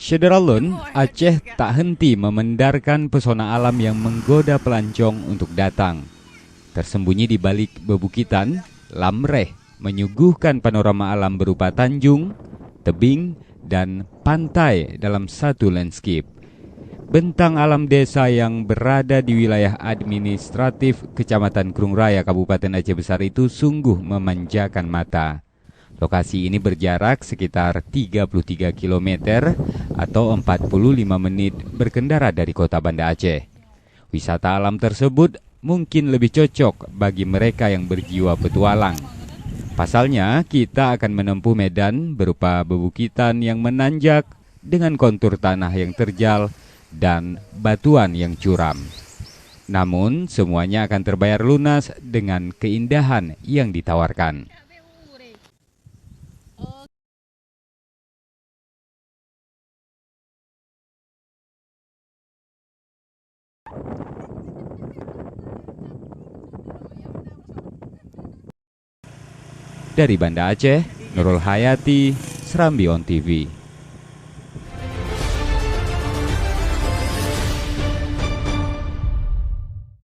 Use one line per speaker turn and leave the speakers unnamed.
Syederalun, Aceh tak henti memendarkan pesona alam yang menggoda pelancong untuk datang. Tersembunyi di balik bebukitan, Lamreh menyuguhkan panorama alam berupa tanjung, tebing, dan pantai dalam satu landscape. Bentang alam desa yang berada di wilayah administratif Kecamatan Krung Raya, Kabupaten Aceh Besar itu sungguh memanjakan mata. Lokasi ini berjarak sekitar 33 km atau 45 menit berkendara dari kota Banda Aceh. Wisata alam tersebut mungkin lebih cocok bagi mereka yang berjiwa petualang. Pasalnya, kita akan menempuh medan berupa bebukitan yang menanjak dengan kontur tanah yang terjal dan batuan yang curam. Namun, semuanya akan terbayar lunas dengan keindahan yang ditawarkan. Dari Banda Aceh, Nurul Hayati, Serambi On TV.